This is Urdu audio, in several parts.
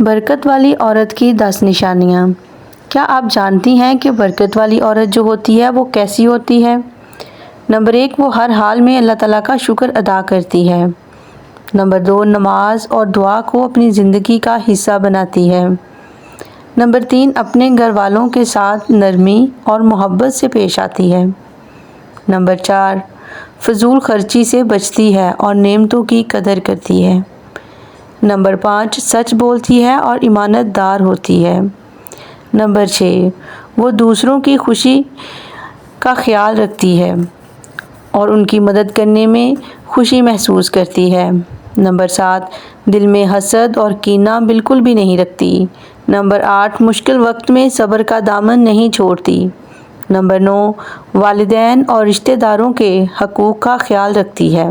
برکت والی عورت کی 10 نشانیاں۔ کیا آپ جانتی ہیں کہ برکت والی عورت جو ہوتی ہے وہ کیسی ہوتی ہے؟ نمبر 1، وہ ہر حال میں اللہ تعالیٰ کا شکر ادا کرتی ہے۔ نمبر 2، نماز اور دعا کو اپنی زندگی کا حصہ بناتی ہے۔ نمبر 3، اپنے گھر والوں کے ساتھ نرمی اور محبت سے پیش آتی ہے۔ نمبر 4، فضول خرچی سے بچتی ہے اور نعمتوں کی قدر کرتی ہے۔ نمبر 5، سچ بولتی ہے اور امانت دار ہوتی ہے۔ نمبر 6، وہ دوسروں کی خوشی کا خیال رکھتی ہے اور ان کی مدد کرنے میں خوشی محسوس کرتی ہے۔ نمبر 7، دل میں حسد اور کینہ بالکل بھی نہیں رکھتی۔ نمبر 8، مشکل وقت میں صبر کا دامن نہیں چھوڑتی۔ نمبر 9، والدین اور رشتہ داروں کے حقوق کا خیال رکھتی ہے۔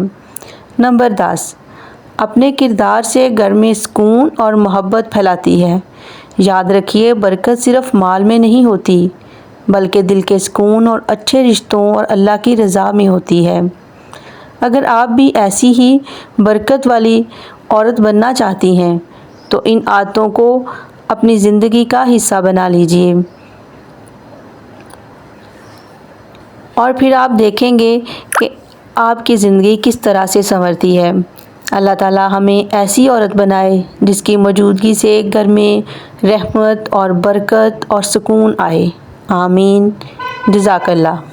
نمبر 10، اپنے کردار سے گھر میں سکون اور محبت پھیلاتی ہے۔ یاد رکھیے، برکت صرف مال میں نہیں ہوتی بلکہ دل کے سکون اور اچھے رشتوں اور اللہ کی رضا میں ہوتی ہے۔ اگر آپ بھی ایسی ہی برکت والی عورت بننا چاہتی ہیں تو ان عادتوں کو اپنی زندگی کا حصہ بنا لیجئے اور پھر آپ دیکھیں گے کہ آپ کی زندگی کس طرح سے سنورتی ہے۔ اللہ تعالیٰ ہمیں ایسی عورت بنائے جس کی موجودگی سے گھر میں رحمت اور برکت اور سکون آئے۔ آمین۔ جزاک اللہ۔